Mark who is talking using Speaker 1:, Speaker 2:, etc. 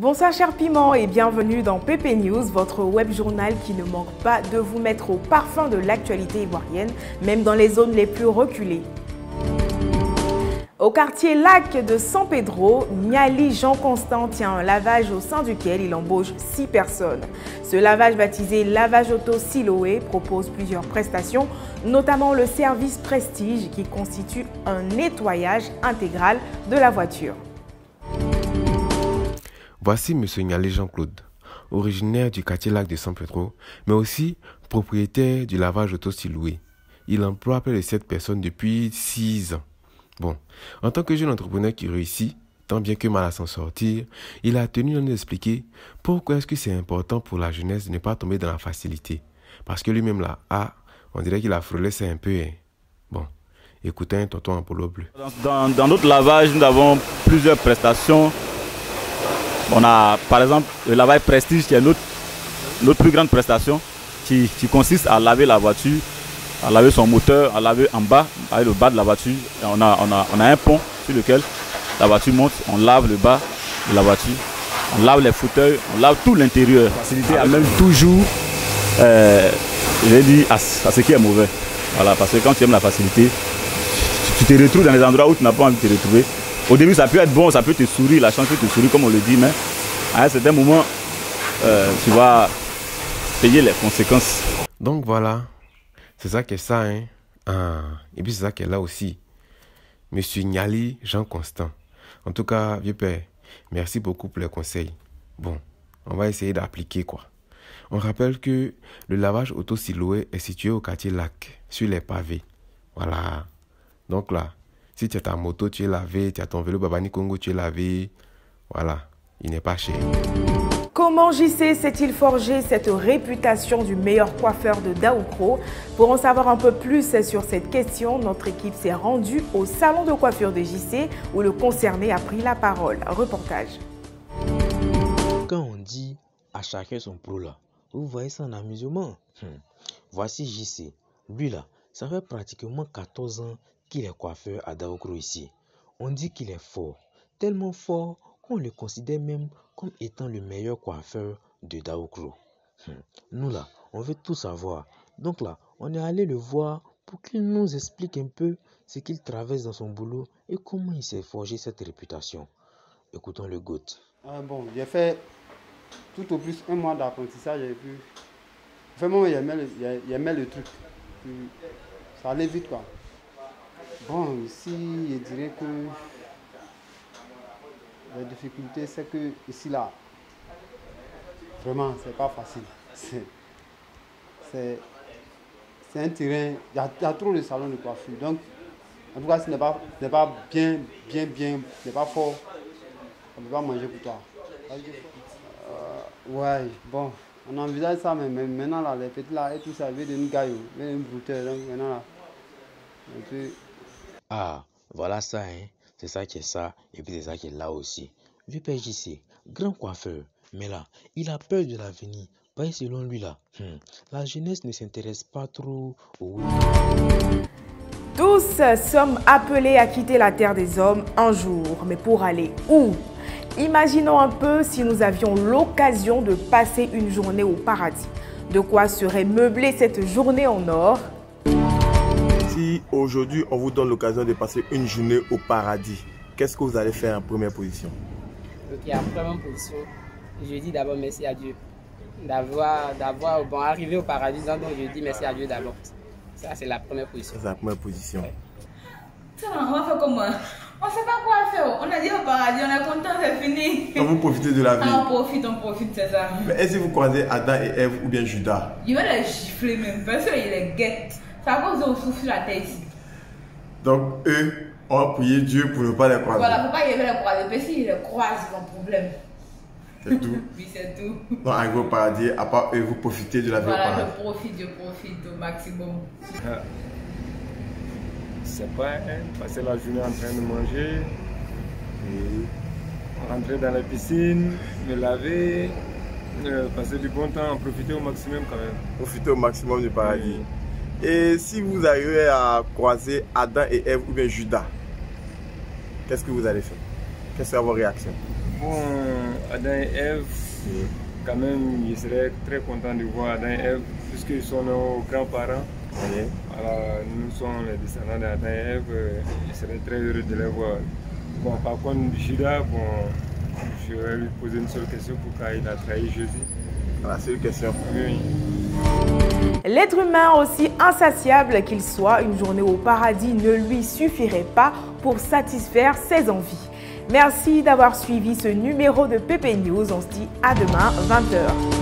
Speaker 1: Bonsoir chers piments et bienvenue dans PP News, votre web journal qui ne manque pas de vous mettre au parfum de l'actualité ivoirienne, même dans les zones les plus reculées. Au quartier Lac de San Pedro, Niali Jean Constant tient un lavage au sein duquel il embauche 6 personnes. Ce lavage baptisé Lavage Auto Siloé propose plusieurs prestations, notamment le service Prestige qui constitue un nettoyage intégral de la voiture.
Speaker 2: Voici M. Niali Jean-Claude, originaire du quartier Lac de San Pedro, mais aussi propriétaire du lavage auto Siloé. Il emploie près de 7 personnes depuis 6 ans. Bon, en tant que jeune entrepreneur qui réussit, tant bien que mal à s'en sortir, il a tenu à nous expliquer pourquoi est-ce que c'est important pour la jeunesse de ne pas tomber dans la facilité. Parce que lui-même là, on dirait qu'il a frôlé ça un peu. Hein. Bon, écoutez un tonton en polo bleu.
Speaker 3: Dans notre lavage, nous avons plusieurs prestations. On a par exemple le lavage Prestige qui est notre plus grande prestation qui consiste à laver la voiture, à laver son moteur, à laver en bas, avec le bas de la voiture. On a un pont sur lequel la voiture monte, on lave le bas de la voiture, on lave les fauteuils, on lave tout l'intérieur. La facilité amène toujours, j'ai dit, à ce qui est mauvais. Voilà, parce que quand tu aimes la facilité, tu te retrouves dans les endroits où tu n'as pas envie de te retrouver. Au début, ça peut être bon, ça peut te sourire, la chance peut te sourire, comme on le dit, mais à un certain moment, tu vas payer les conséquences.
Speaker 2: Donc voilà, c'est ça qui est ça, hein. Et puis c'est ça qui est là aussi. Monsieur Niali Jean Constant. En tout cas, vieux père, merci beaucoup pour les conseils. Bon, on va essayer d'appliquer quoi. On rappelle que le lavage auto Siloé est situé au quartier Lac, sur les pavés. Voilà. Donc là, si tu as ta moto, tu es lavé, tu as ton vélo Babani Congo, tu es lavé. Voilà, il n'est pas cher.
Speaker 1: Comment JC s'est-il forgé cette réputation du meilleur coiffeur de Daoukro? Pour en savoir un peu plus sur cette question, notre équipe s'est rendue au salon de coiffure de JC où le concerné a pris la parole. Reportage.
Speaker 4: Quand on dit à chacun son pro là, vous voyez ça en amusement. Voici JC. Lui là, ça fait pratiquement 14 ans qu'il est coiffeur à Daoukro ici. On dit qu'il est fort, tellement fort qu'on le considère même comme étant le meilleur coiffeur de Daoukro. Nous là, on veut tout savoir. Donc là, on est allé le voir pour qu'il nous explique un peu ce qu'il traverse dans son boulot et comment il s'est forgé cette réputation. Écoutons le GOAT.
Speaker 5: Bon, j'ai fait tout au plus 1 mois d'apprentissage et puis vraiment il aimait le truc. Puis, ça allait vite quoi. Bon, ici, je dirais que la difficulté, c'est que ici, là, vraiment, c'est pas facile. C'est un terrain, il y a trop de salons de coiffure. Donc, en tout cas, ce n'est pas bien, c'est pas fort, on ne peut pas manger pour toi. Ouais, bon, on envisage ça, mais maintenant, là, les petits là, et tout ça, veut de nous gailler, veut de nous brouter. Donc, maintenant, là, un peu...
Speaker 4: Ah, voilà ça, hein. C'est ça qui est ça, et puis c'est ça qui est là aussi. Vieux père JC, grand coiffeur, mais là, il a peur de l'avenir. Parce que selon lui là, la jeunesse ne s'intéresse pas trop aux...
Speaker 1: Tous sommes appelés à quitter la terre des hommes un jour, mais pour aller où? Imaginons un peu si nous avions l'occasion de passer une journée au paradis. De quoi serait meublée cette journée en or?
Speaker 6: Si aujourd'hui on vous donne l'occasion de passer une journée au paradis, qu'est-ce que vous allez faire en première position?
Speaker 7: Ok, en première position, je dis d'abord merci à Dieu d'avoir arrivé au paradis, donc je dis merci à Dieu d'abord. Ça c'est la première position.
Speaker 6: C'est la première position.
Speaker 7: Ouais.
Speaker 8: On va faire comment? On ne sait pas quoi faire. On a dit au paradis, on est content, c'est fini.
Speaker 6: Donc vous profitez de la vie.
Speaker 8: On profite, c'est ça.
Speaker 6: Mais est-ce que vous croisez Adam et Ève ou bien Judas?
Speaker 8: Il va les gifler même, parce qu'il est guette. C'est à cause de souffle la tête ici.
Speaker 6: Donc eux ont prié Dieu pour ne pas les croiser.
Speaker 8: Voilà, il ne faut pas y aller les croiser, parce qu'ils les croisent, c'est un problème.
Speaker 6: C'est tout.
Speaker 8: Oui, c'est tout.
Speaker 6: Donc arrivé au paradis, à part eux, vous profitez de la vie au
Speaker 8: Voilà,
Speaker 6: paradis.
Speaker 8: je profite au maximum.
Speaker 9: C'est pas passer la journée en train de manger, et rentrer dans la piscine, me laver, passer du bon temps, en profiter au maximum quand même.
Speaker 6: Profiter au maximum du paradis. Et si vous arrivez à croiser Adam et Ève ou bien Judas, qu'est-ce que vous allez faire? Quelle sera vos réactions?
Speaker 9: Bon, Adam et Ève, quand même, je serais très content de voir Adam et Ève, puisqu'ils sont nos grands-parents.
Speaker 6: Oui.
Speaker 9: Alors, nous sommes les descendants d'Adam et Ève, je serais très heureux de les voir. Bon, par contre, Judas, bon, je vais lui poser une seule question pourquoi il a trahi Jésus.
Speaker 6: La seule question.
Speaker 9: Oui.
Speaker 1: L'être humain, aussi insatiable qu'il soit, une journée au paradis ne lui suffirait pas pour satisfaire ses envies. Merci d'avoir suivi ce numéro de PP News. On se dit à demain, 20 h.